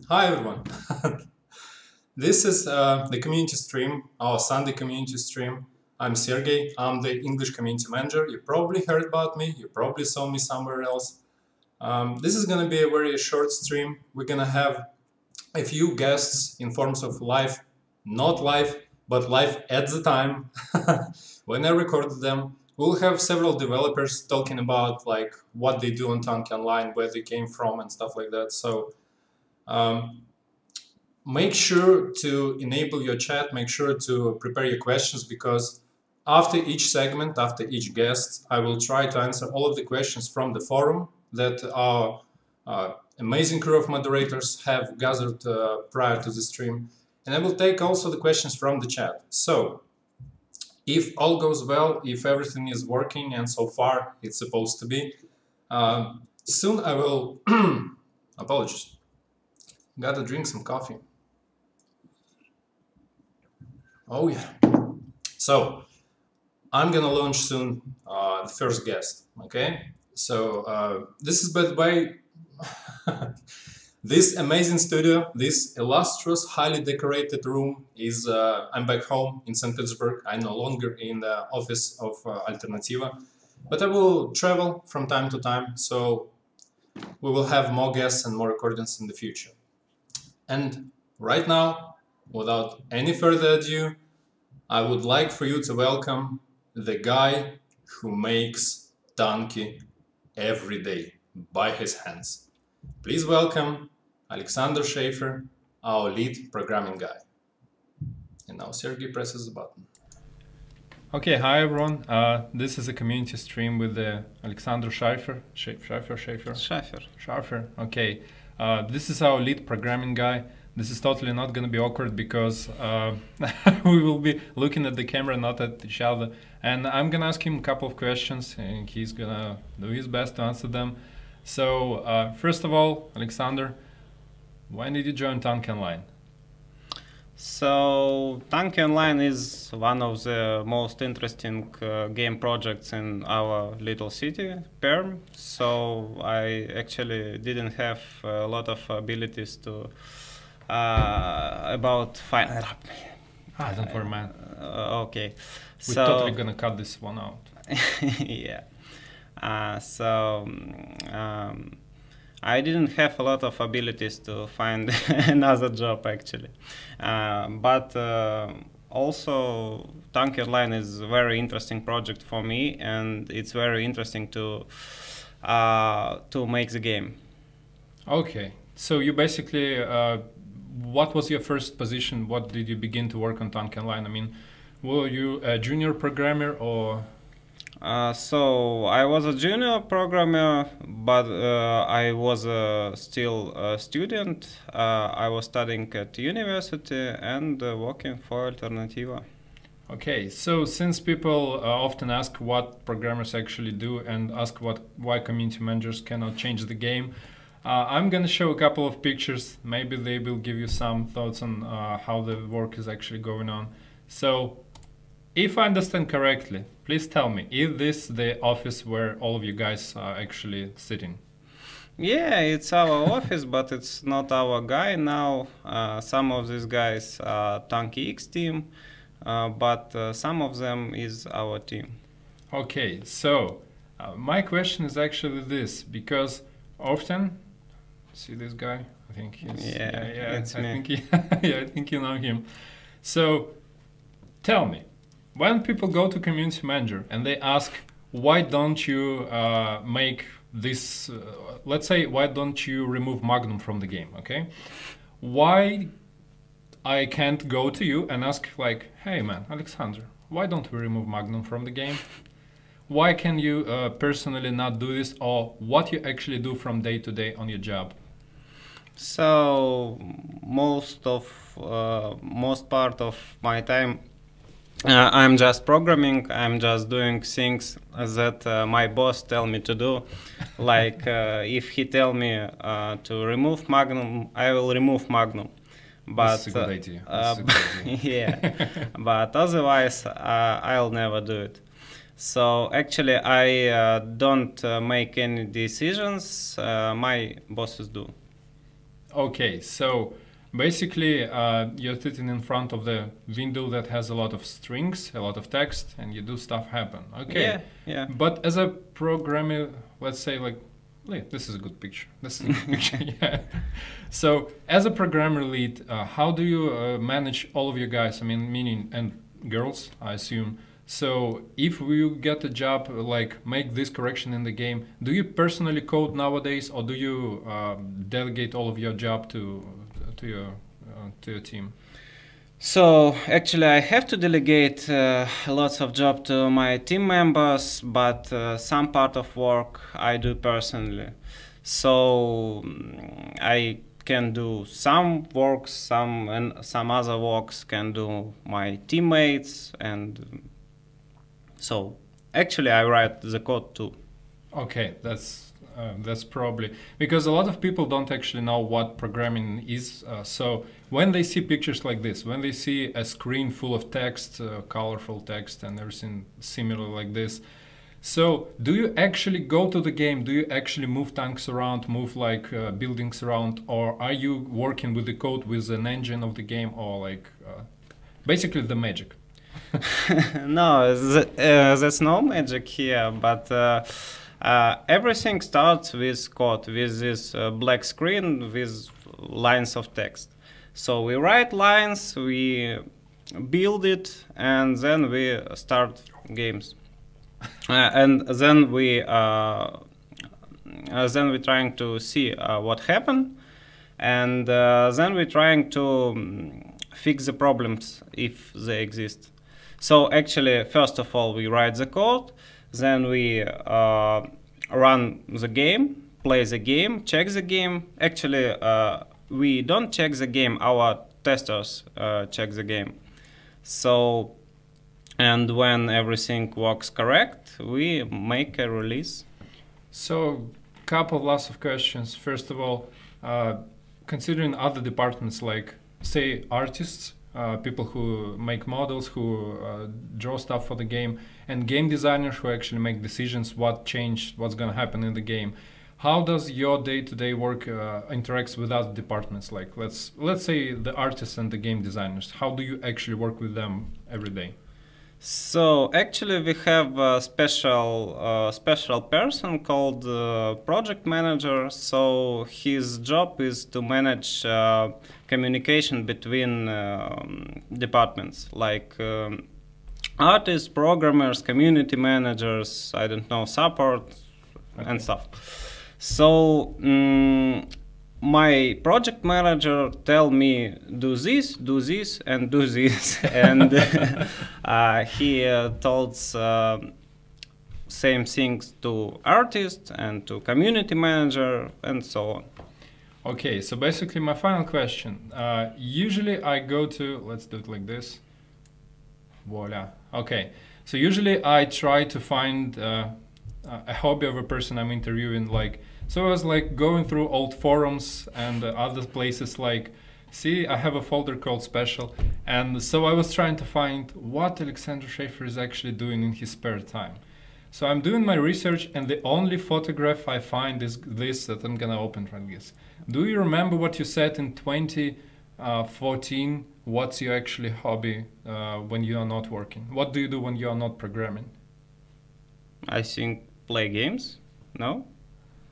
Hi everyone. This is the community stream, our Sunday community stream. I'm Sergey. I'm the English community manager. You probably heard about me. You probably saw me somewhere else. This is going to be a very short stream. We're going to have a few guests in forms of live, not live, but live at the time when I recorded them. We'll have several developers talking about like what they do on Tanki Online, where they came from, and stuff like that. So. Um, Make sure to enable your chat, make sure to prepare your questions, because after each segment, after each guest, I will try to answer all of the questions from the forum that our amazing crew of moderators have gathered prior to the stream. And I will take also the questions from the chat. So if all goes well, if everything is working, and so far it's supposed to be, soon I will, apologies, gotta drink some coffee. Oh yeah. So I'm gonna launch soon the first guest. Okay. So this is, by the way, this amazing studio, this illustrious, highly decorated room is. I'm back home in St. Petersburg. I'm no longer in the office of Alternativa, but I will travel from time to time. So we will have more guests and more recordings in the future. And right now, without any further ado, I would like for you to welcome the guy who makes Tanki every day by his hands. Please welcome Alexander Schaefer, our lead programming guy. And now Sergey presses the button. Okay, hi everyone. This is a community stream with Alexander Schaefer. Schaefer. Okay. This is our lead programming guy. This is totally not going to be awkward because we will be looking at the camera, not at each other. And I'm going to ask him a couple of questions and he's going to do his best to answer them. So, first of all, Alexander, when did you join Tanki Online? So Tanki Online is one of the most interesting game projects in our little city, Perm. So I actually didn't have a lot of abilities to about Don't worry, man. Okay. We're totally gonna cut this one out. Yeah. I didn't have a lot of abilities to find another job actually, but also Tanki Online is a very interesting project for me, and it's very interesting to make the game. Okay, so you basically, what was your first position? What did you begin to work on Tanki Online? I mean, were you a junior programmer or? So I was a junior programmer, but I was still a student. I was studying at university and working for Alternativa. Okay, so since people often ask what programmers actually do and ask why community managers cannot change the game, I'm going to show a couple of pictures. Maybe they will give you some thoughts on how the work is actually going on. So, if I understand correctly, please tell me, is this the office where all of you guys are actually sitting? Yeah, it's our office, but it's not our guy now. Some of these guys are Tanki X team, but some of them is our team. Okay, so my question is actually this, because often, see this guy? I think he's... Yeah, it's me. I think you know him. So, tell me, when people go to community manager and they ask, why don't you make this, let's say, why don't you remove Magnum from the game, okay? Why I can't go to you and ask like, hey man, Alexander, why don't we remove Magnum from the game? Why can you personally not do this, or what you actually do from day to day on your job? So most part of my time I'm just programming. I'm just doing things that my boss tell me to do. Like if he tell me to remove Magnum, I will remove Magnum. But that's a good idea. Yeah, but otherwise I'll never do it. So actually I don't make any decisions. My bosses do. Okay, so basically you're sitting in front of the window that has a lot of strings, a lot of text, and you do stuff happen. Okay. Yeah, yeah. But as a programmer, let's say like, this is a good picture. This is a good picture. Yeah. So as a programmer lead, how do you manage all of you guys? I mean, meaning and girls, I assume. So if you get a job like make this correction in the game, do you personally code nowadays, or do you delegate all of your job to your team? So actually, I have to delegate lots of job to my team members, but some part of work I do personally. So I can do some works, and some other works can do my teammates, and so actually I write the code too. Okay, that's probably because a lot of people don't actually know what programming is. So when they see pictures like this, when they see a screen full of text, colorful text, and everything similar like this, so do you actually go to the game? Do you actually move tanks around, move like buildings around, or are you working with the code with an engine of the game, or like basically the magic? No, there's no magic here, but everything starts with code, with this black screen with lines of text. So we write lines, we build it, and then we start games. And then we're trying to see what happened, and then we're trying to fix the problems if they exist. So actually, first of all, we write the code, then we run the game, play the game, check the game. Actually, we don't check the game, our testers check the game. So, and when everything works correct, we make a release. So, couple lots of questions. First of all, considering other departments like, say, artists, people who make models, who draw stuff for the game, and game designers who actually make decisions what changed, what's going to happen in the game. How does your day-to-day work interacts with other departments? Like let's say the artists and the game designers. How do you actually work with them every day? So actually, we have a special person called project manager. So his job is to manage communication between departments, like artists, programmers, community managers, I don't know, support, okay, and stuff. So my project manager tell me do this, and do this, and he told same things to artists and to community manager and so on. Okay, so basically my final question. Usually I go to, let's do it like this. Voila. Okay, so usually I try to find a hobby of a person I'm interviewing, like, so I was like going through old forums and other places like, see, I have a folder called special, and so I was trying to find what Alexander Schaefer is actually doing in his spare time. So I'm doing my research, and the only photograph I find is this that I'm gonna open like this. Do you remember what you said in 2014? What's your actually hobby when you are not working? What do you do when you are not programming? I think play games. No?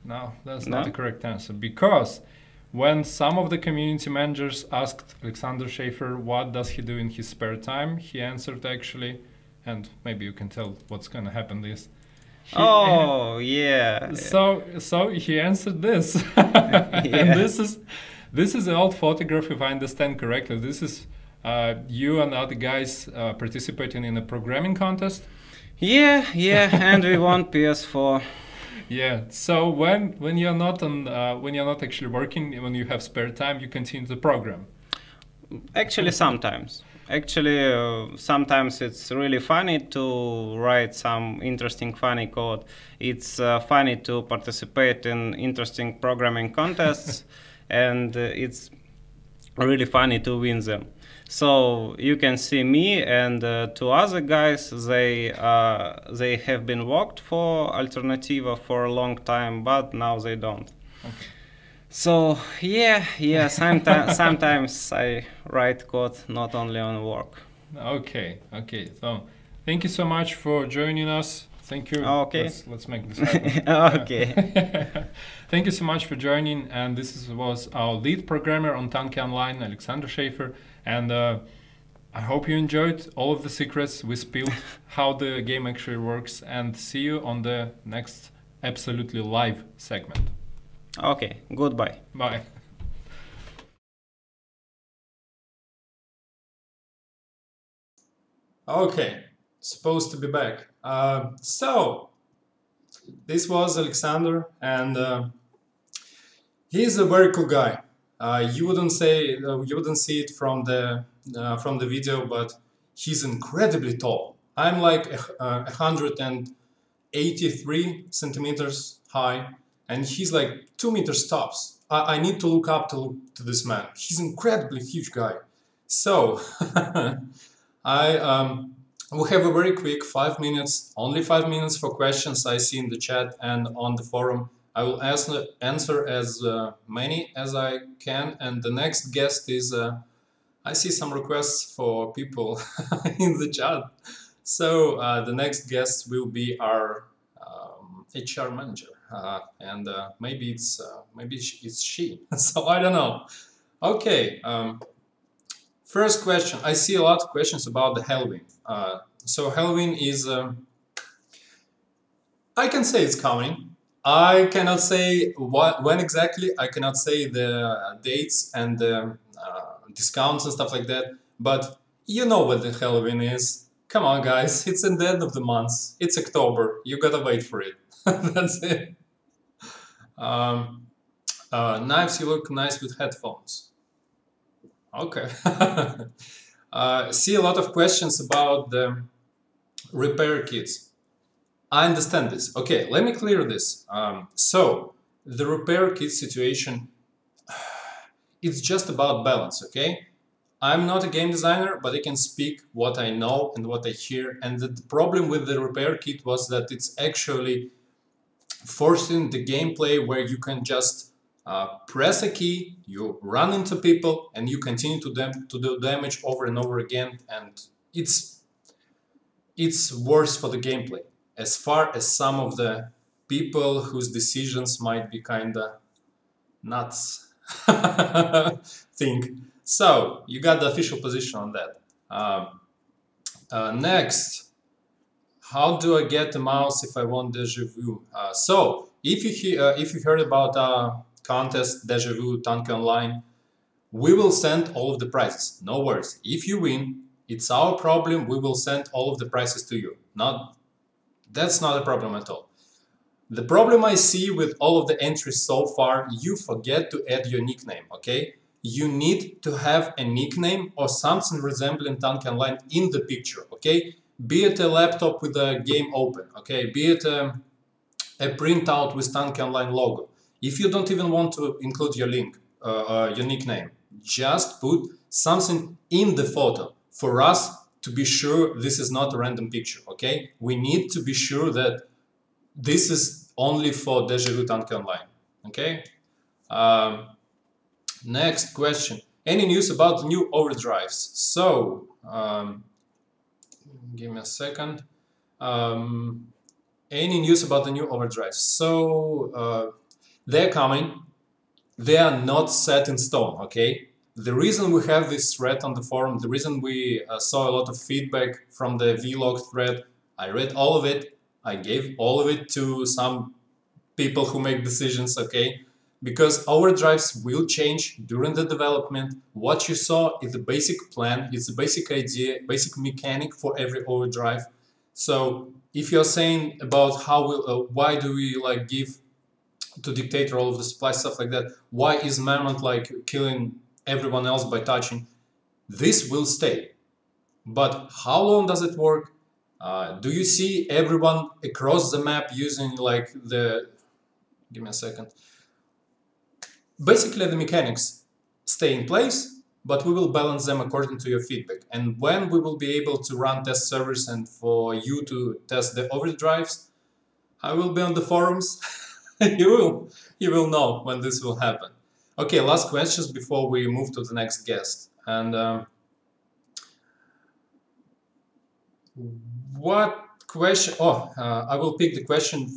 No, that's not the correct answer, because when some of the community managers asked Alexander Schaefer what does he do in his spare time, he answered actually, and maybe you can tell what's going to happen this. Yeah. So he answered this. Yeah. And this is an old photograph, if I understand correctly. This is you and other guys participating in a programming contest. Yeah, and we won PS4. Yeah. So when you're not actually working, when you have spare time, you continue the program. Actually, sometimes. Sometimes it's really funny to write some interesting, funny code. It's funny to participate in interesting programming contests, and it's really funny to win them. So you can see me and two other guys. They have been worked for Alternativa for a long time, but now they don't. Okay. So yeah, sometimes I write code not only on work. Okay. So thank you so much for joining us. Thank you. Okay. Let's make this happen. Okay. Thank you so much for joining. And was our lead programmer on Tanki Online, Alexander Schaefer. And I hope you enjoyed all of the secrets we spilled, how the game actually works. And see you on the next absolutely live segment. Okay. Goodbye. Bye. Okay, supposed to be back. So this was Alexander, and he's a very cool guy. You wouldn't see it from the video, but he's incredibly tall. I'm like 183 centimeters high, and he's like 2 meters tops. I need to look up to this man. He's an incredibly huge guy. So we have a very quick 5 minutes, only 5 minutes for questions I see in the chat and on the forum. I will answer as many as I can. And the next guest is, I see some requests for people in the chat. So the next guest will be our HR manager, and maybe it's she. So I don't know. Okay. First question. I see a lot of questions about the Halloween. So Halloween is, I can say it's coming. I cannot say when exactly. I cannot say the dates and the discounts and stuff like that. But you know what the Halloween is. Come on, guys. It's in the end of the month. It's October. You gotta wait for it. That's it. Knives, you look nice with headphones. Okay. See a lot of questions about the repair kits. I understand this. Okay, let me clear this. So the repair kit situation, it's just about balance, okay? I'm not a game designer, but I can speak what I know and what I hear. And the problem with the repair kit was that it's actually forcing the gameplay where you can just press a key, you run into people, and you continue to do damage over and over again. And it's worse for the gameplay, as far as some of the people whose decisions might be kinda nuts think. So you got the official position on that. Next, how do I get a mouse if I want Deja Vu? So if you heard about our contest Deja Vu Tanki Online, we will send all of the prizes. No worries. If you win, it's our problem. We will send all of the prizes to you. That's not a problem at all. The problem I see with all of the entries so far, you forget to add your nickname, okay? You need to have a nickname or something resembling Tanki Online in the picture, okay? Be it a laptop with a game open, okay? Be it a printout with Tanki Online logo. If you don't even want to include your link, your nickname, just put something in the photo for us to be sure this is not a random picture, okay? We need to be sure that this is only for Deja Vu Tanki Online, okay? Next question. Any news about the new overdrives? So, give me a second. Any news about the new overdrives? So, they're coming. They are not set in stone, okay? The reason we have this thread on the forum, the reason we saw a lot of feedback from the vlog thread, I read all of it. I gave all of it to some people who make decisions, okay? Because overdrives will change during the development. What you saw is the basic plan, it's the basic idea, basic mechanic for every overdrive. So if you're saying about why do we like give to Dictator all of the supply stuff like that, why is Mammoth like killing everyone else by touching? This will stay. But how long does it work? Do you see everyone across the map using like the... Give me a second. Basically, the mechanics stay in place, but we will balance them according to your feedback. And when we will be able to run test servers and for you to test the overdrives, I will be on the forums. You will know when this will happen. Okay, last questions before we move to the next guest. And what question? Oh, I will pick the question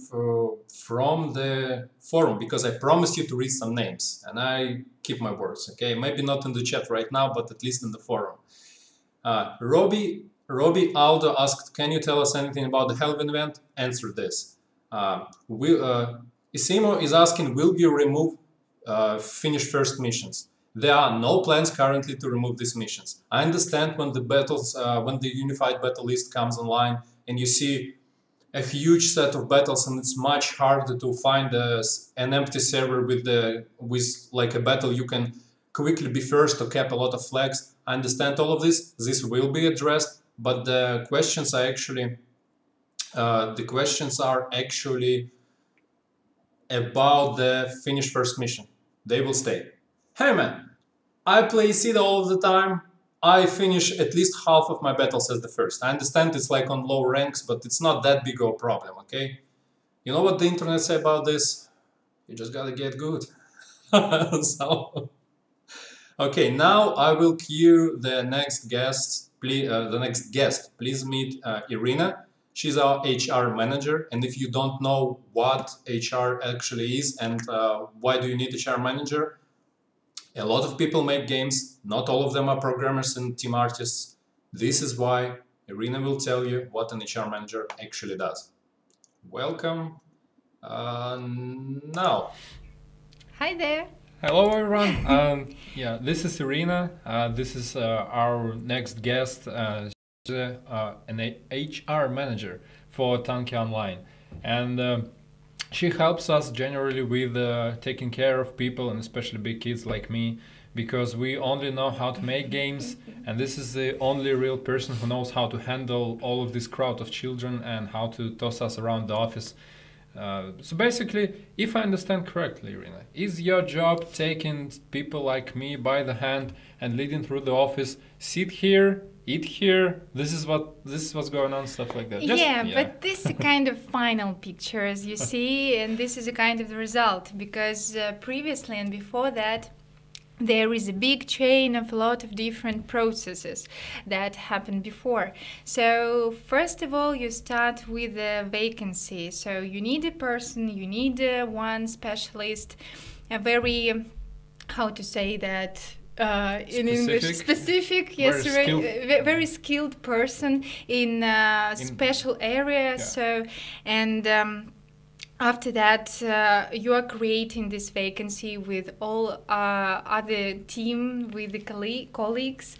from the forum because I promised you to read some names, and I keep my words. Okay, maybe not in the chat right now, but at least in the forum. Robbie Aldo asked, "Can you tell us anything about the Helvin event?" Answer this. Isimo is asking, "Will you remove finish first missions?" There are no plans currently to remove these missions. I understand when the battles, when the unified battle list comes online, and you see a huge set of battles, and it's much harder to find an empty server with like a battle you can quickly be first to cap a lot of flags. I understand all of this. This will be addressed, but the questions are actually about the finish first mission. They will stay. Hey man, I play Sida all of the time. I finish at least half of my battles as the first. I understand it's like on low ranks, but it's not that big of a problem, okay? You know what the internet say about this? You just gotta get good. So, okay, now I will cue the next guest. Please meet Irina. She's our HR manager, and if you don't know what HR actually is and why do you need HR manager, a lot of people make games. Not all of them are programmers and team artists. This is why Irina will tell you what an HR manager actually does. Welcome. Now. Hi there. Hello, everyone. Yeah, this is Irina. This is our next guest. She's an HR manager for Tanki Online, and she helps us generally with taking care of people, and especially big kids like me, because we only know how to make games, and this is the only real person who knows how to handle all of this crowd of children and how to toss us around the office. So basically, if I understand correctly, Irina, is your job taking people like me by the hand and leading through the office, sit here, eat here, this is what's going on, stuff like that? Yeah, but this is kind of final picture, as you see, and this is a kind of the result, because previously and before that, there is a big chain of a lot of different processes that happened before. So first of all, you start with a vacancy. So you need a person, you need one specialist, a very, how to say that, in English, specific, yes, very skilled person in a special area. Yeah. So, and after that, you are creating this vacancy with all other team, with the colleagues.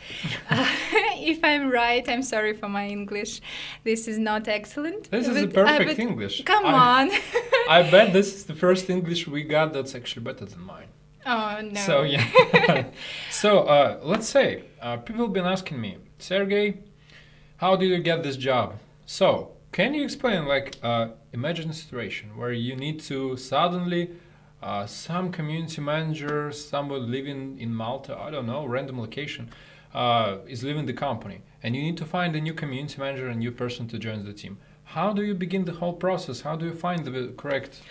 If I'm right, I'm sorry for my English. This is not excellent. This is a perfect English. Come on. I bet this is the first English we got that's actually better than mine. Oh, no. So, yeah. So, let's say, people have been asking me, Sergey, how did you get this job? So, can you explain, like, imagine a situation where you need to suddenly, some community manager, somebody living in Malta, I don't know, random location, is leaving the company, and you need to find a new community manager, a new person to join the team. How do you begin the whole process? How do you find the correct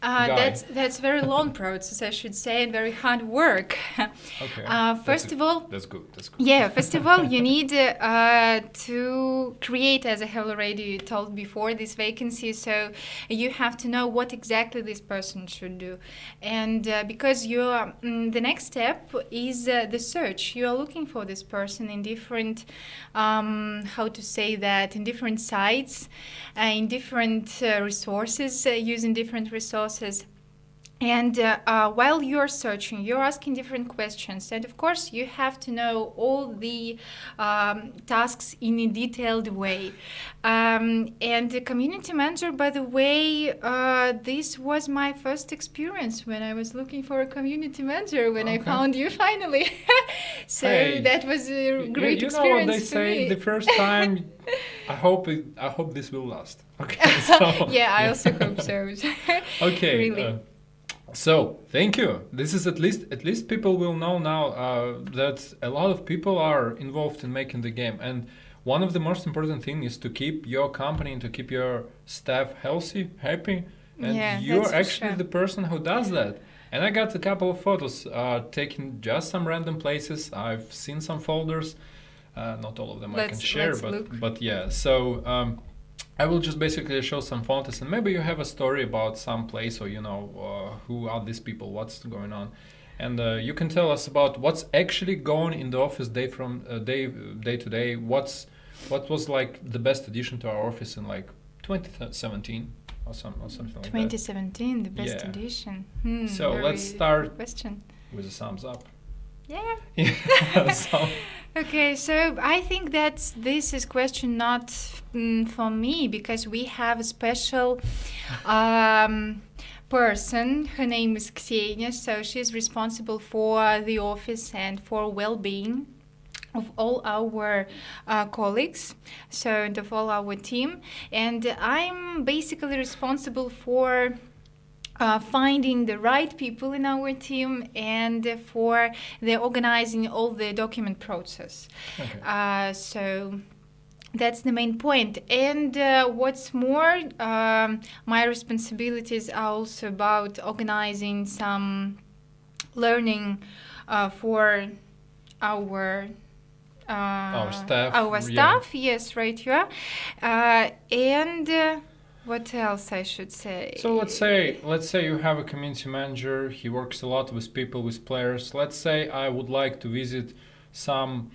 that's a very long process, I should say, and very hard work. Okay. First of all, that's good. Yeah, first of all, you need to create, as I have already told before, this vacancy. So you have to know what exactly this person should do, and because you're the next step is the search. You are looking for this person in different, how to say that, in different sites, in different resources, using different resources. And while you're searching, you're asking different questions. And of course, you have to know all the tasks in a detailed way. And the community manager, by the way, this was my first experience when I was looking for a community manager, when I found you finally. So hey, that was a great experience. You know what they say, the first time, I hope this will last. Okay. So, yeah, I also hope so. Okay. Really. So thank you. This is at least people will know now that a lot of people are involved in making the game, and one of the most important things is to keep your company and to keep your staff healthy, happy, and you're actually the person who does that. And I got a couple of photos taken just some random places. I've seen some folders. Not all of them I can share, but yeah. So I will just basically show some photos, and maybe you have a story about some place, or you know who are these people, what's going on, and you can tell us about what's actually going in the office day to day. What was like the best addition to our office in like 2017 or something like that. 2017, the best edition. So let's start question. with a thumbs up. Yeah. So. Okay, so I think that this is question not for me, because we have a special person. Her name is Ksenia, so she's responsible for the office and for well-being of all our colleagues, so and of all our team. And I'm basically responsible for finding the right people in our team and for the organizing all the document process. Okay. So that's the main point. And what's more, my responsibilities are also about organizing some learning for our staff. Yes, right here. And what else I should say? So let's say you have a community manager. He works a lot with people, with players. Let's say I would like to visit some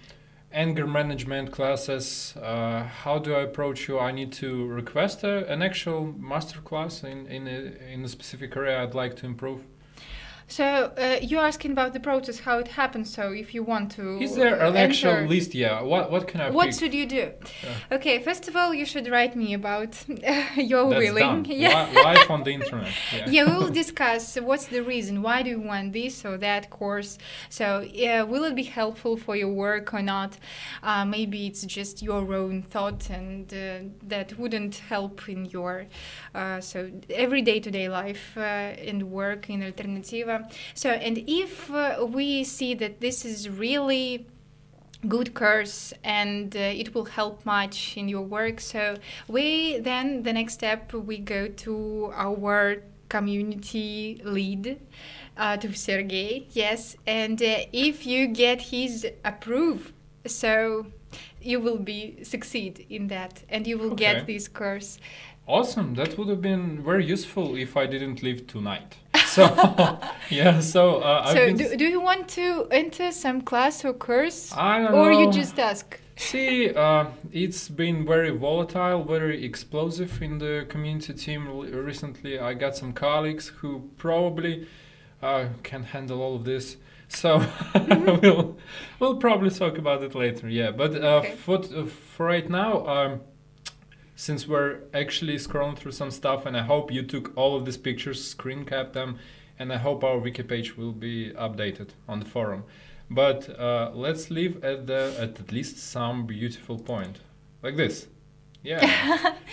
anger management classes. How do I approach you? I need to request an actual master class in a specific area I'd like to improve. So you're asking about the process, how it happens. So if you want to, is there an actual list? Yeah. What can I? What should you do? Okay. First of all, you should write me about your That's willing. Done. Yeah. Live on the internet. Yeah. Yeah, we will discuss what's the reason. Why do you want this or that course? So will it be helpful for your work or not? Maybe it's just your own thought, and that wouldn't help in your so every day-to-day life and work in Alternativa. So, and if we see that this is really good course and it will help much in your work, so the next step, we go to our community lead, to Sergey, yes, and if you get his approve, so you will succeed in that, and you will get this course. Awesome. That would have been very useful if I didn't leave tonight. So, yeah, so... do you want to enter some class or course? I don't know. Or you just ask? See, it's been very volatile, very explosive in the community team recently. I got some colleagues who probably can handle all of this. So we'll probably talk about it later, yeah. But for right now... since we're actually scrolling through some stuff, and I hope you took all of these pictures, screen capped them, and I hope our wiki page will be updated on the forum. But let's leave at least some beautiful point, like this. Yeah.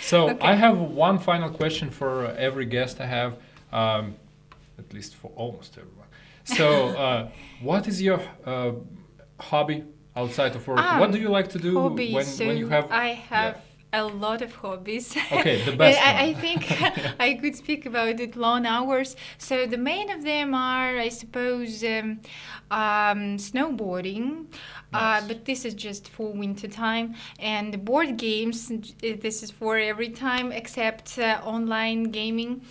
So okay. I have one final question for every guest I have, at least for almost everyone. So what is your hobby outside of work? What do you like to do when you have... I have... a lot of hobbies. Okay, the best one. I think I could speak about it long hours. So the main of them are, I suppose, snowboarding. Nice. But this is just for winter time. And board games, this is for every time except online gaming.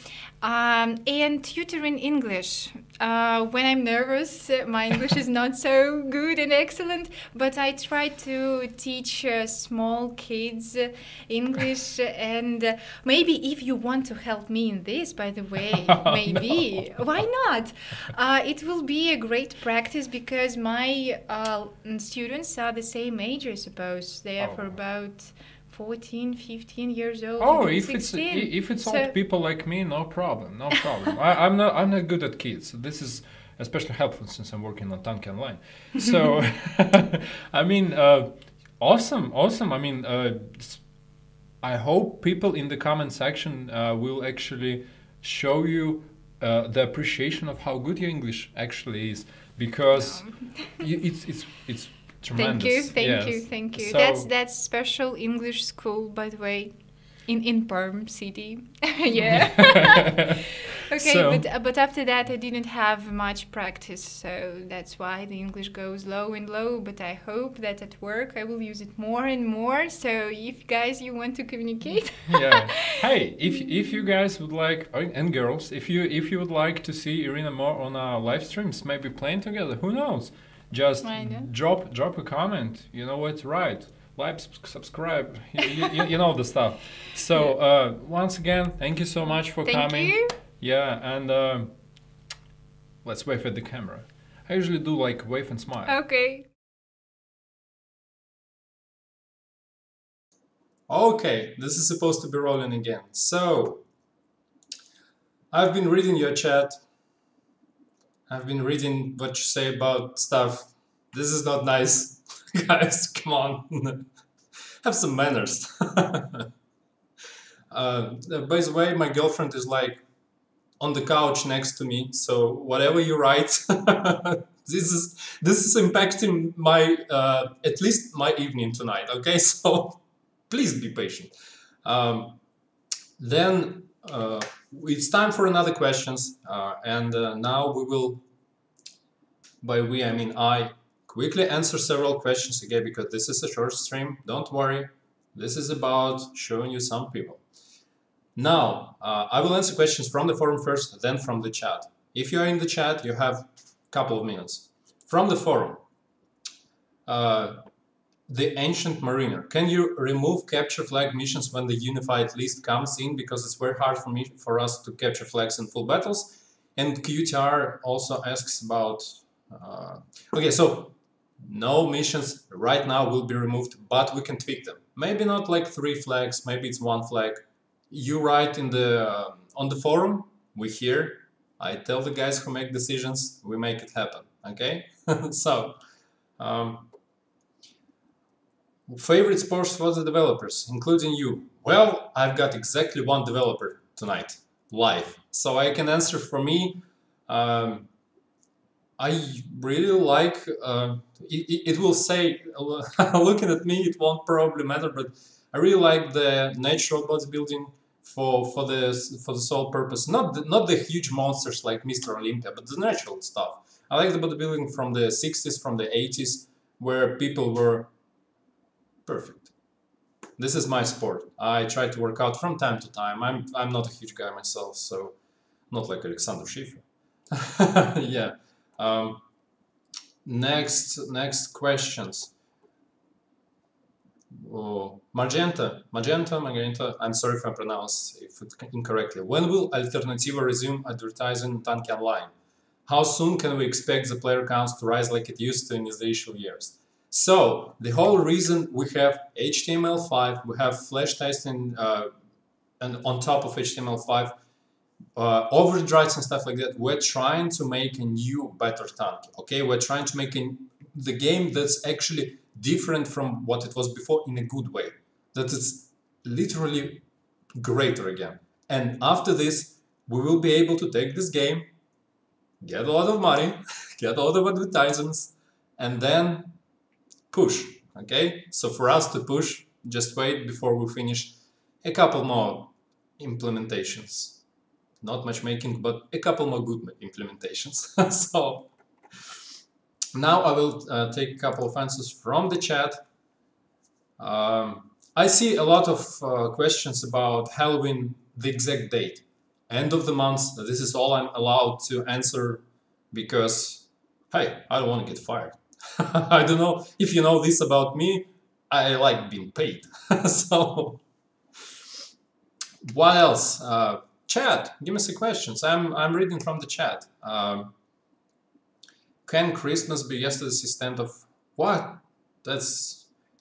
And tutoring English. When I'm nervous, my English is not so good and excellent, but I try to teach small kids English. And maybe if you want to help me in this, by the way, maybe. No. Why not? It will be a great practice because my students are the same age, I suppose. They are for about 14, 15 years old. Oh, if it's old people like me, no problem. I'm not good at kids. This is especially helpful since I'm working on Tanki Online. So, I mean, awesome. I mean, I hope people in the comment section will actually show you the appreciation of how good your English actually is, because it's tremendous. Thank you. So that's special English school, by the way, in Perm City. Yeah. Okay, So- but after that I didn't have much practice, so that's why the English goes low and low. But I hope that at work I will use it more and more. So if guys you want to communicate, Yeah. Hey, if you guys would like, and girls, if you would like to see Irina more on our live streams, maybe playing together, who knows? Just Why not? drop a comment. You know what? Right. Like, subscribe. You know the stuff. So once again, thank you so much for thank coming. you. Yeah, and let's wave at the camera. I usually do like wave and smile. Okay. Okay, this is supposed to be rolling again. So, I've been reading your chat. I've been reading what you say about stuff. This is not nice. Guys, come on. Have some manners. By the way, my girlfriend is like on the couch next to me, so whatever you write, this is impacting my at least my evening tonight. Okay, so please be patient. Then it's time for another questions, and now we will, by we I mean I, quickly answer several questions again because this is a short stream. Don't worry, this is about showing you some people. Now, I will answer questions from the forum first, then from the chat. If you are in the chat, you have a couple of minutes. From the forum, the Ancient Mariner. Can you remove capture flag missions when the unified list comes in? Because it's very hard for us to capture flags in full battles. And QTR also asks about... okay, so no missions right now will be removed, but we can tweak them. Maybe not like 3 flags, maybe it's 1 flag. You write in the on the forum, we hear. I tell the guys who make decisions, we make it happen. Okay, so favorite sports for the developers, including you. Well, I've got exactly 1 developer tonight, live, so I can answer for me. I really like. It will say, looking at me, it won't probably matter, but I really like the natural bodybuilding for the sole purpose, not the huge monsters like Mr. Olympia, but the natural stuff. I like the bodybuilding from the 60s, from the 80s, where people were perfect. This is my sport. I try to work out from time to time. I'm not a huge guy myself, so not like Alexander Schiffer. Yeah. Next questions. Oh, Magenta. I'm sorry if I pronounce it incorrectly. When will Alternativa resume advertising Tanki Online? How soon can we expect the player counts to rise like it used to in the initial years? So the whole reason we have HTML5, we have flash testing, and on top of HTML5, overdrives and stuff like that, we're trying to make a new, better Tanki. Okay, we're trying to make the game that's actually different from what it was before in a good way. That it's literally greater again. And after this, we will be able to take this game, get a lot of money, get a lot of advertisements, and then push. Okay, so for us to push, just wait before we finish a couple more implementations. Not matchmaking, but a couple more good implementations. So now I will take a couple of answers from the chat. I see a lot of questions about Halloween, the exact date. End of the month, this is all I'm allowed to answer because, hey, I don't want to get fired. I don't know if you know this about me, I like being paid. So, what else? Chat, give me some questions. I'm reading from the chat. Can Christmas be yesterday's instead of what?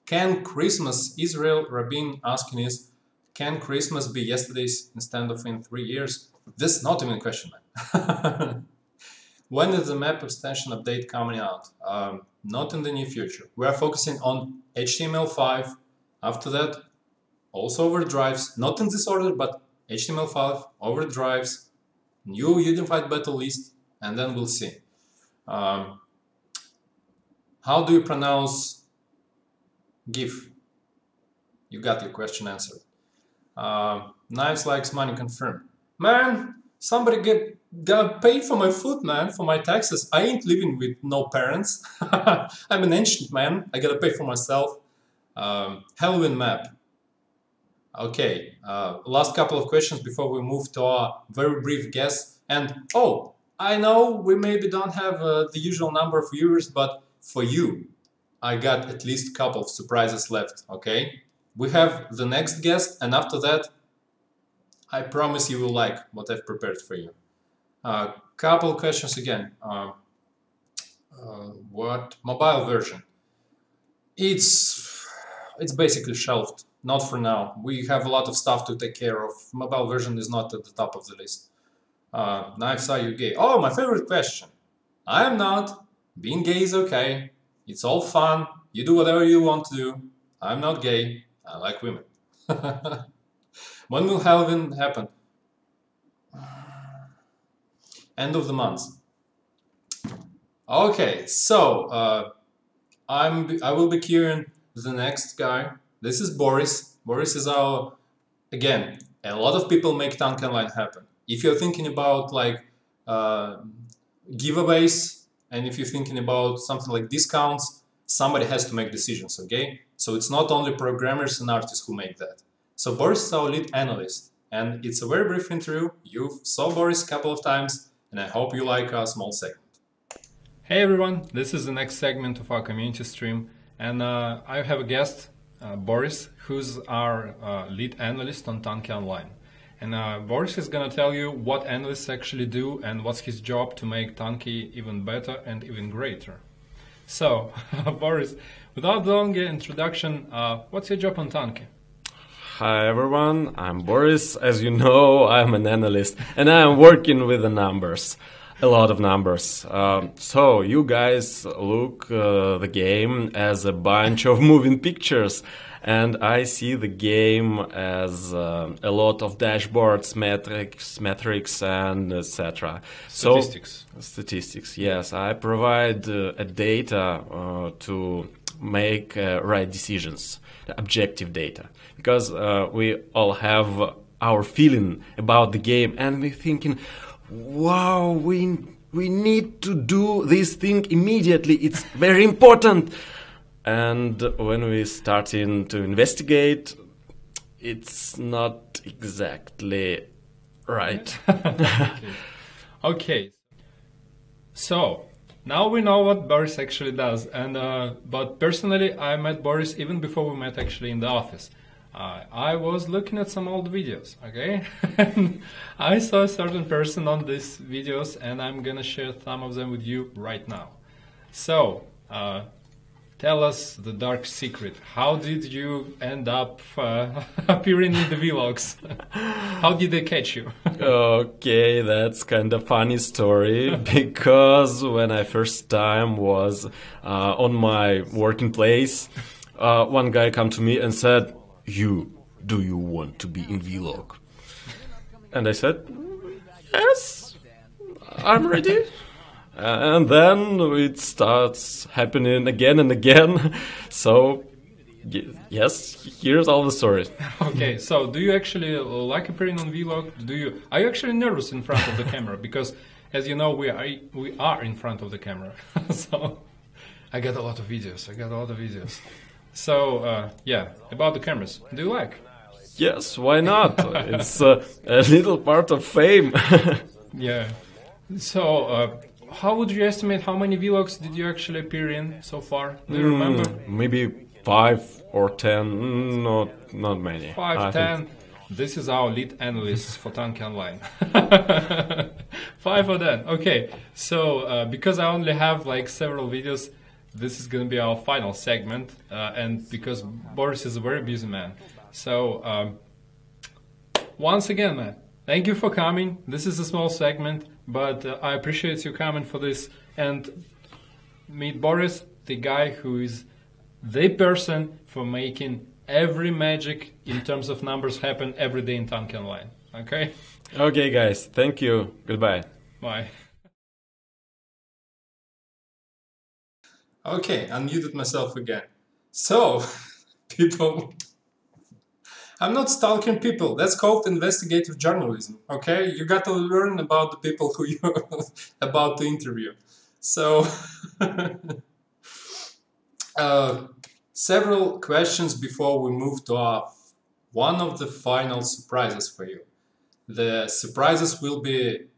Can Christmas? Israel Rabin asking is, can Christmas be yesterday's instead of in 3 years? This is not even a question, man. When is the map extension update coming out? Not in the near future. We are focusing on HTML5. After that, also overdrives. Not in this order, but HTML5, overdrives, new unified battle list, and then we'll see. How do you pronounce GIF? You got your question answered. Knives likes money confirmed. Man, somebody got paid for my food, man, for my taxes. I ain't living with no parents. I'm an ancient man. I gotta pay for myself. Halloween map. Okay, last couple of questions before we move to our very brief guess. And oh, I know we maybe don't have the usual number of viewers, but for you, I got at least a couple of surprises left. Okay, we have the next guest, and after that, I promise you will like what I've prepared for you. Couple questions again. What mobile version? It's basically shelved. Not for now. We have a lot of stuff to take care of. Mobile version is not at the top of the list. Knives, are you gay? Oh, my favorite question. I am not. Being gay is okay. It's all fun. You do whatever you want to do. I'm not gay. I like women. When will Halloween happen? End of the month. Okay, so I will be curing the next guy. This is Boris. Boris is our, again, a lot of people make Tanki Online happen. If you're thinking about like giveaways, and if you're thinking about something like discounts, somebody has to make decisions, okay? So it's not only programmers and artists who make that. So Boris is our lead analyst, and it's a very brief interview. You saw Boris a couple of times, and I hope you like our small segment. Hey everyone, this is the next segment of our community stream, and I have a guest, Boris, who's our lead analyst on Tanki Online. And Boris is gonna tell you what analysts actually do and what's his job to make Tanki even better and even greater. So, Boris, without longer introduction, what's your job on Tanki? Hi everyone, I'm Boris. As you know, I'm an analyst and I'm working with the numbers. A lot of numbers. So you guys look the game as a bunch of moving pictures, and I see the game as a lot of dashboards, metrics, and etc. Statistics. So, statistics. Yes, I provide a data to make right decisions, objective data, because we all have our feeling about the game, and we're thinking, wow, we need to do this thing immediately. It's very important. And when we starting to investigate, it's not exactly right. Okay. So now we know what Boris actually does, and but personally, I met Boris even before we met actually in the office. I was looking at some old videos, okay? And I saw a certain person on these videos, and I'm gonna share some of them with you right now. So, tell us the dark secret. How did you end up appearing in the vlogs? How did they catch you? Okay, that's kind of funny story, because when I first time was on my working place, one guy come to me and said, do you want to be in vlog? And I said, yes, I'm ready. And then it starts happening again and again. So, yes, here's all the story. Okay, so do you actually like appearing on vlog? Are you actually nervous in front of the camera? Because, as you know, we are in front of the camera. So, I got a lot of videos. So, yeah, about the cameras, do you like? Yes, why not? It's a little part of fame. Yeah. So, how would you estimate how many vlogs did you actually appear in so far? Do you remember? Maybe 5 or 10, not many. 5, 10. This is our lead analyst for Tanki Online. 5 or 10. Okay, so because I only have like several videos, this is going to be our final segment, and because Boris is a very busy man. So, once again, man, thank you for coming. This is a small segment, but I appreciate you coming for this. And meet Boris, the guy who is the person for making every magic in terms of numbers happen every day in Tanki Online. Okay? Okay, guys, thank you. Goodbye. Bye. Okay, unmuted myself again. So, people, I'm not stalking people. That's called investigative journalism. Okay, you got to learn about the people who you're about to interview. So, uh, several questions before we move to one of the final surprises for you. The surprises will be,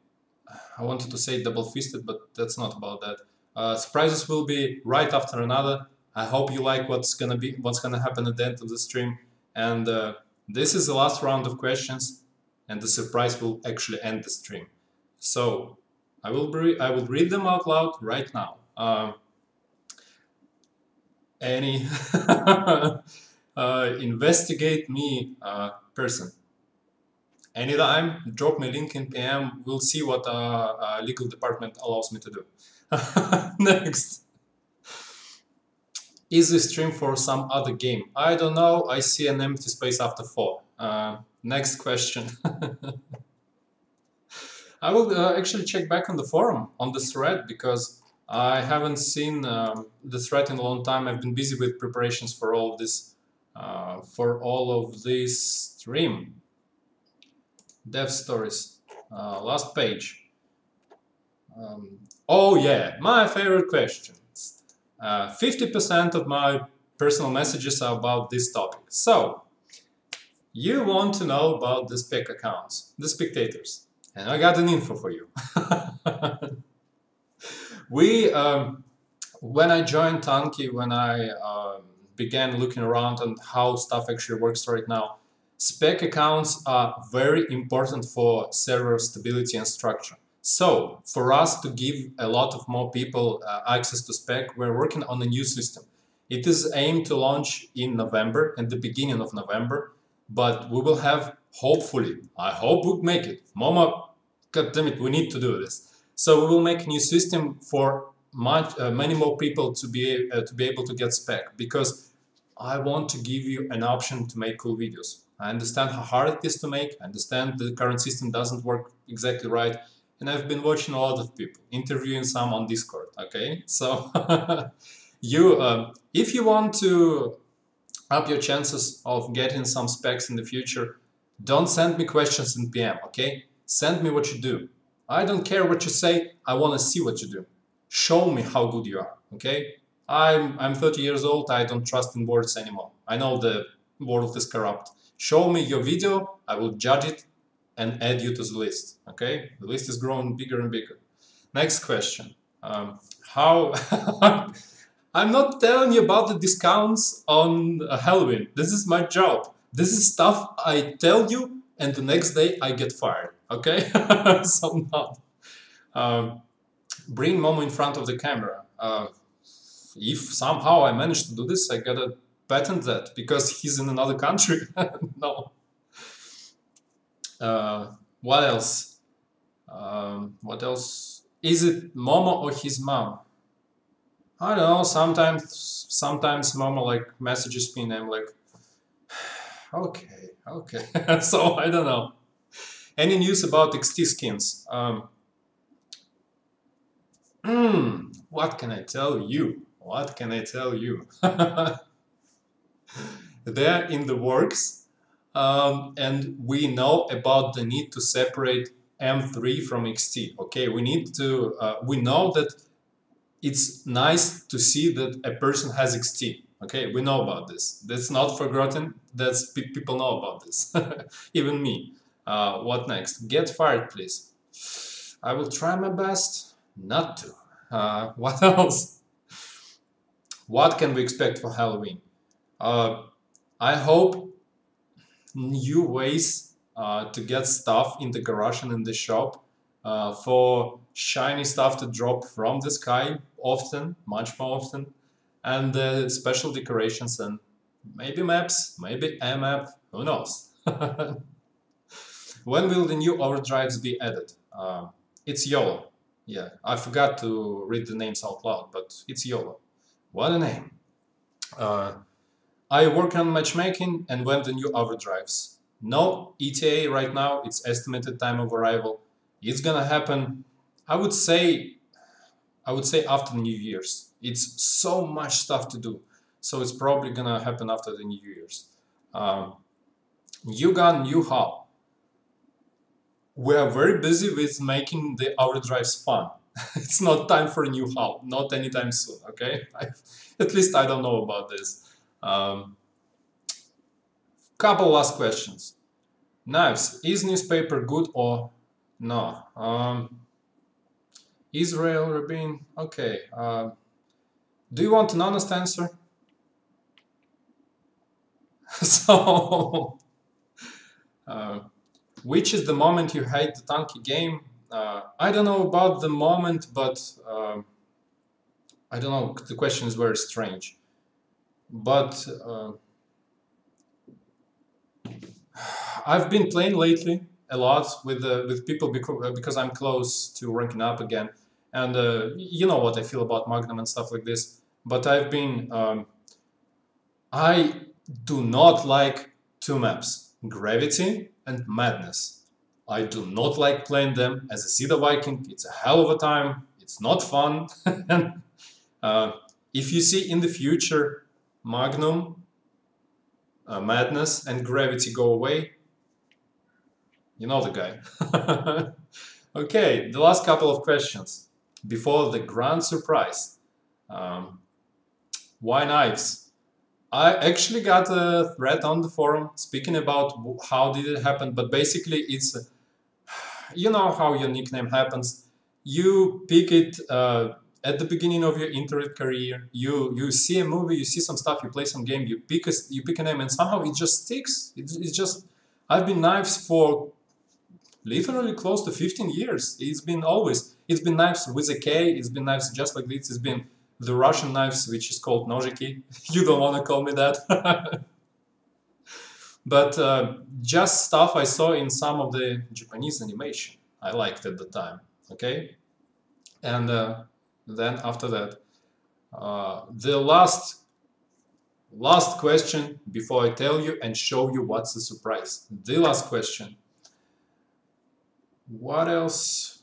I wanted to say double fisted, but that's not about that. Surprises will be right after another. I hope you like what's gonna happen at the end of the stream. And this is the last round of questions, and the surprise will actually end the stream. So I will read them out loud right now. Any investigate me person. Anytime, drop me link in PM. We'll see what legal department allows me to do. Next. Is this stream for some other game? I don't know. I see an empty space after 4. Next question. I will actually check back on the forum, on the thread, because I haven't seen the thread in a long time. I've been busy with preparations for all of this stream. Dev stories. Last page. Oh yeah, my favorite questions. 50% of my personal messages are about this topic. So, you want to know about the spec accounts, the spectators. And I got an info for you. When I joined Tanki, when I began looking around on how stuff actually works right now, spec accounts are very important for server stability and structure. So, for us to give a lot of more people access to spec, we're working on a new system. It is aimed to launch in November, at the beginning of November, but we will have, hopefully, I hope we'll make it. Mama, goddammit, we need to do this. So we will make a new system for many more people to be able to get spec, because I want to give you an option to make cool videos. I understand how hard it is to make. I understand the current system doesn't work exactly right. And I've been watching a lot of people, interviewing some on Discord, okay? So if you want to up your chances of getting some specs in the future, don't send me questions in PM, okay? Send me what you do. I don't care what you say, I want to see what you do. Show me how good you are, okay? I'm 30 years old, I don't trust in words anymore. I know the world is corrupt. Show me your video, I will judge it and add you to the list, okay? The list is growing bigger and bigger. Next question. How... I'm not telling you about the discounts on Halloween. This is my job. This is stuff I tell you and the next day I get fired, okay? So not. Bring Momo in front of the camera. If somehow I manage to do this, I gotta patent that because he's in another country. No. What else? What else? Is it Momo or his mom? I don't know. Sometimes Momo like messages me and I'm like, okay. So I don't know. Any news about XT skins? What can I tell you? What can I tell you? They're in the works, and we know about the need to separate M3 from XT. Okay, we know that it's nice to see that a person has XT. Okay, we know about this. That's not forgotten. People know about this. Even me. What next? Get fired, please. I will try my best not to. What else? What can we expect for Halloween? I hope new ways to get stuff in the garage and in the shop, for shiny stuff to drop from the sky often, much more often, and special decorations and maybe maps, maybe a map, who knows. When will the new overdrives be added? It's YOLO. Yeah, I forgot to read the names out loud, but it's YOLO. What a name. I work on matchmaking and when the new overdrives. No ETA right now, it's estimated time of arrival. It's gonna happen, I would say after New Year's. It's so much stuff to do, so it's probably gonna happen after the New Year's. You got new hub. We are very busy with making the our drives fun. It's not time for a new hub, not anytime soon, okay? At least I don't know about this. Couple last questions. Knives, is newspaper good or no? Israel, Rabin, okay. Do you want an honest answer? So, which is the moment you hate the Tanki game? I don't know about the moment, but I don't know. The question is very strange. But I've been playing lately a lot with people because I'm close to ranking up again, and you know what I feel about Magnum and stuff like this. But I've been I do not like two maps, Gravity and Madness. I do not like playing them as a Sida Viking. It's a hell of a time. It's not fun. And if you see in the future Magnum, Madness, and Gravity go away, you know the guy. Okay, the last couple of questions before the grand surprise. Why knives? I actually got a thread on the forum speaking about how did it happen, but basically it's, you know how your nickname happens. You pick it at the beginning of your internet career. You see a movie, you see some stuff, you play some game, you pick a name, and somehow it just sticks. It's just I've been knives for literally close to 15 years. It's been always. It's been knives with a K. It's been knives just like this. It's been the Russian knives, which is called nojiki. You don't want to call me that. But just stuff I saw in some of the Japanese animation I liked at the time. Okay, and then after that, the last question before I tell you and show you what's the surprise. The last question. What else?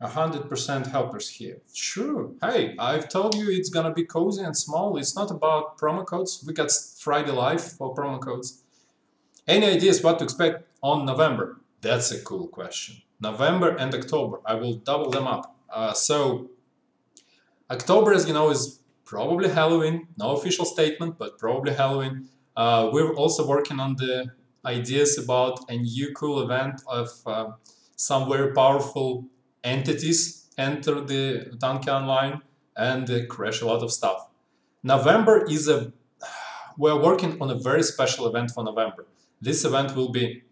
100% helpers here. Sure. Hey, I've told you it's gonna be cozy and small. It's not about promo codes. We got Friday Live for promo codes. Any ideas what to expect on November? That's a cool question. November and October. I will double them up. So October, as you know, is probably Halloween. No official statement, but probably Halloween. We're also working on the ideas about a new cool event of some very powerful entities enter the Tanki Online and crash a lot of stuff. November is we're working on a very special event for November. This event will be,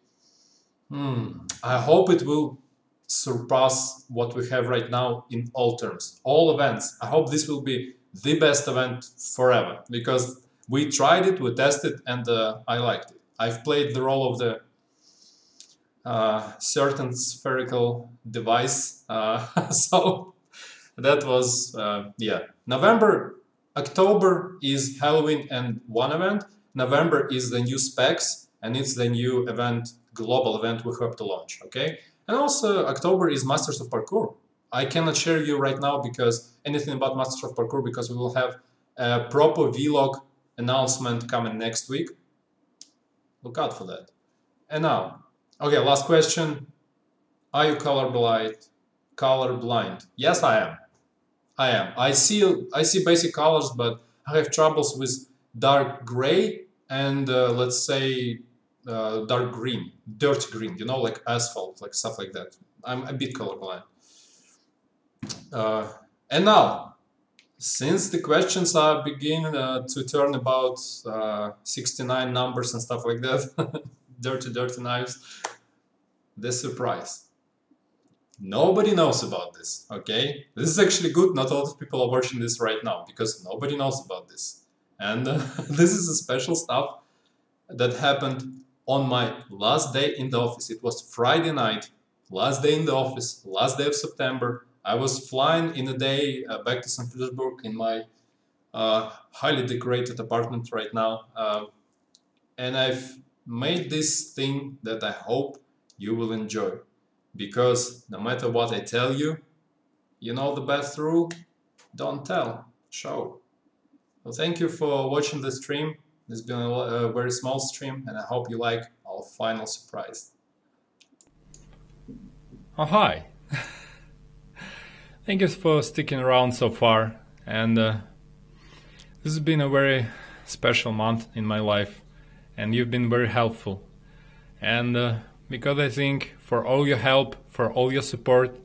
I hope it will surpass what we have right now in all terms, all events. I hope this will be the best event forever because we tried it, we tested, and I liked it. I've played the role of the certain spherical device. So that was, yeah. October is Halloween and one event. November is the new specs and it's the new event, global event we hope to launch, okay? And also October is Masters of Parkour. I cannot share you right now because anything about Masters of Parkour because we will have a proper vlog announcement coming next week. Look out for that. And now, okay, last question. Are you colorblind? Colorblind? Yes, I am. I am. I see basic colors, but I have troubles with dark gray and let's say dark green, dirty green. You know, like asphalt, like stuff like that. I'm a bit colorblind. And now, since the questions are beginning to turn about 69 numbers and stuff like that, dirty knives, the surprise. Nobody knows about this, okay? This is actually good. Not a lot of people are watching this right now because nobody knows about this. And this is a special stuff that happened on my last day in the office. It was Friday night, last day in the office, last day of September. I was flying in a day back to St. Petersburg in my highly decorated apartment right now. And I've made this thing that I hope you will enjoy. Because no matter what I tell you, you know the best rule? Don't tell, show. So thank you for watching the stream. This has been a very small stream, and I hope you like our final surprise. Oh, hi. Thank you for sticking around so far. And this has been a very special month in my life. And you've been very helpful. And because I think for all your help, for all your support,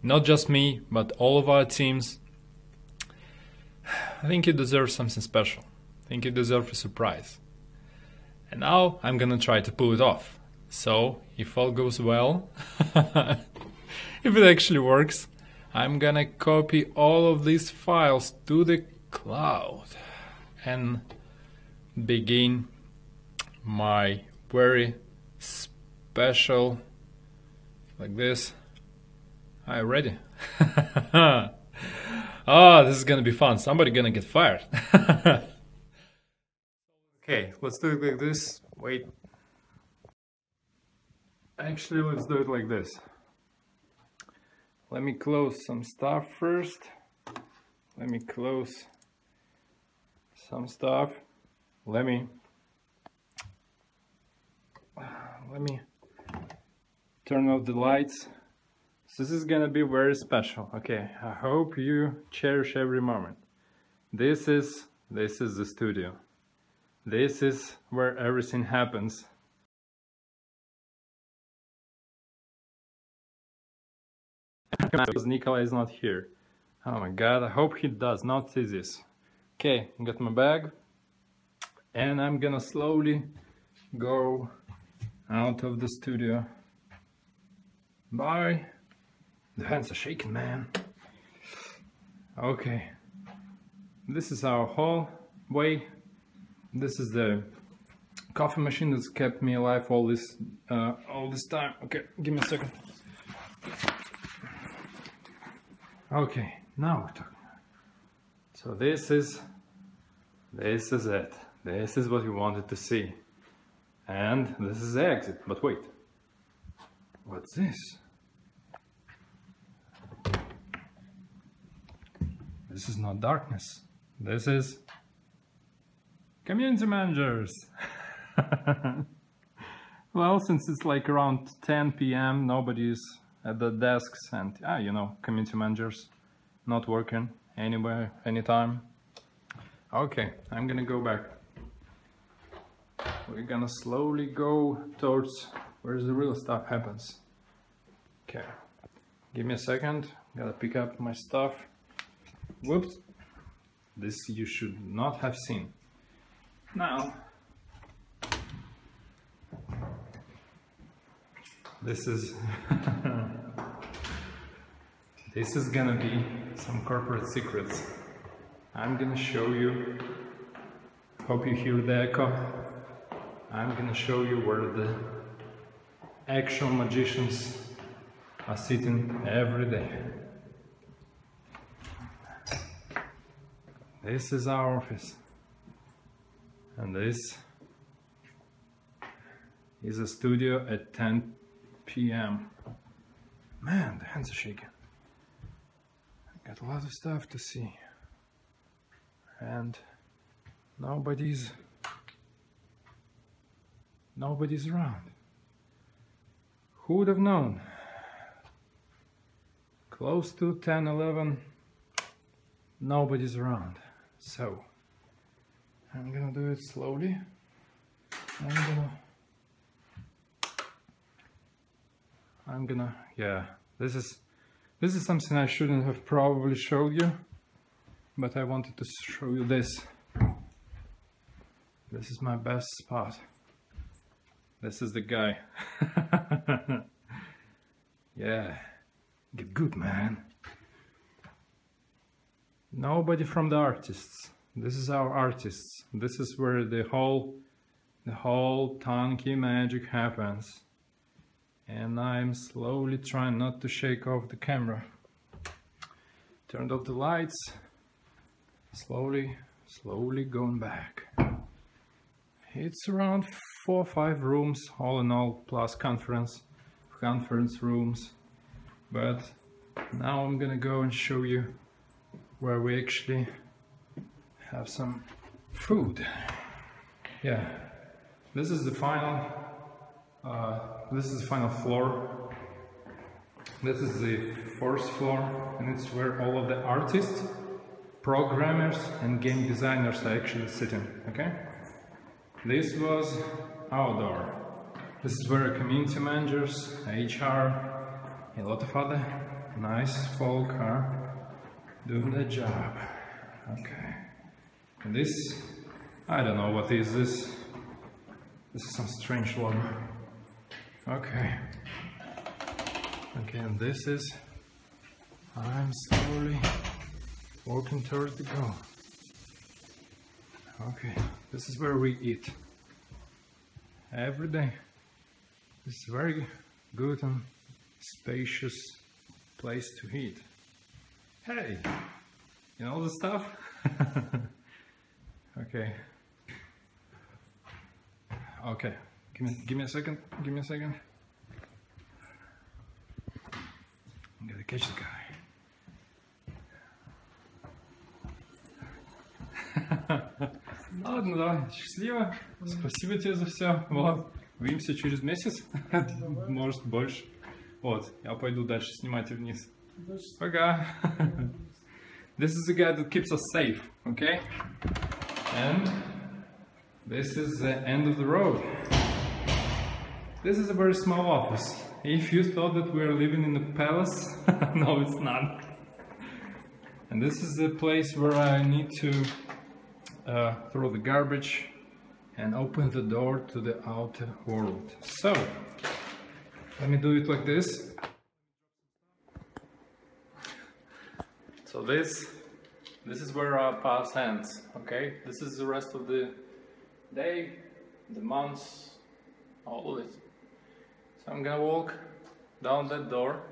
not just me, but all of our teams, I think you deserve something special. I think you deserve a surprise. And now I'm gonna try to pull it off. So, if all goes well, if it actually works, I'm gonna copy all of these files to the cloud and begin my very special, like this. Are you ready? Oh, this is gonna be fun. Somebody gonna get fired. Okay, let's do it like this. Wait. Actually, let's do it like this. Let me close some stuff first. Let me close some stuff. Let me turn off the lights. So this is gonna be very special. Okay, I hope you cherish every moment. This is the studio. This is where everything happens. Because Nikolai is not here. Oh my god, I hope he does not see this. Okay, got my bag. And I'm gonna slowly go out of the studio. Bye. The hands are shaking, man. Okay. This is our hallway. This is the coffee machine that's kept me alive all this time. Okay, give me a second. Okay, now we're talking. So this is it. This is what you wanted to see. And this is the exit. But wait. What's this? This is not darkness. This is community managers. Well, since it's like around 10 p.m., nobody's at the desks, and you know, community managers not working anywhere, anytime. Okay, I'm gonna go back. We're gonna slowly go towards where the real stuff happens. Okay, give me a second. Gotta pick up my stuff. Whoops. This you should not have seen. Now, this is this is gonna be some corporate secrets. I'm gonna show you. Hope you hear the echo. I'm gonna show you where the actual magicians are sitting every day. This is our office, and this is a studio at 10 p.m. Man, the hands are shaking. I got a lot of stuff to see, and nobody's around. Who would have known? Close to 10, 11, nobody's around. So, I'm gonna do it slowly. Yeah, this is something I shouldn't have probably showed you, but I wanted to show you this. This is my best spot. This is the guy. Yeah, get good, man. Nobody from the artists. This is our artists. This is where the whole Tanki magic happens. And I'm slowly trying not to shake off the camera. Turned off the lights. Slowly going back. It's around 4 or 5 rooms, all in all, plus conference rooms. But now I'm gonna go and show you where we actually have some food. Yeah, this is the final. This is the final floor. This is the first floor, and it's where all of the artists, programmers, and game designers are actually sitting. Okay. This was outdoor. This is where community managers, HR, a lot of other nice folk are doing their job. Okay. And this, I don't know what is this. This is some strange logo. Okay. Okay, and this is, I'm slowly walking towards the goal. Okay, this is where we eat every day. This is a very good and spacious place to eat. Hey, you know the stuff? Okay. Okay, give me a second. Give me a second. I'm gonna catch the guy. Ладно, давай, счастливо. Спасибо тебе за все. Вот, увидимся через месяц. Может, больше. Вот, я пойду дальше снимать вниз. Пока. This is the guy that keeps us safe, okay? And this is the end of the road. This is a very small office. If you thought that we are living in a palace, no, it's not. And this is the place where I need to throw the garbage and open the door to the outer world. So, let me do it like this. So this is where our path ends, okay? This is the rest of the day, the months, all of it. So I'm gonna walk down that door,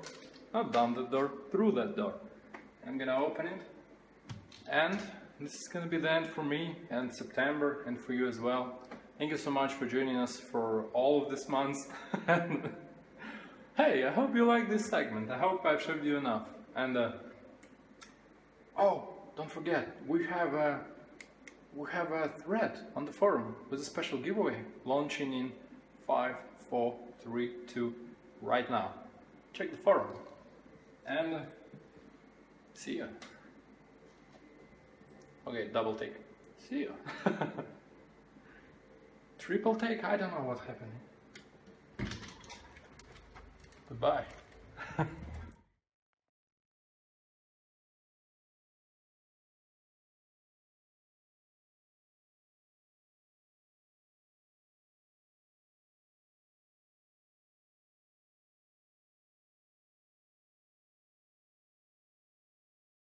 not down that door, through that door. I'm gonna open it, and this is gonna be the end for me and September, and for you as well. Thank you so much for joining us for all of this month. And hey, I hope you like this segment. I hope I've showed you enough. And oh, don't forget, we have a thread on the forum with a special giveaway launching in 5, 4, 3, 2 right now. Check the forum and see ya. Okay, double take. See ya. Triple take, I don't know what's happening. Goodbye.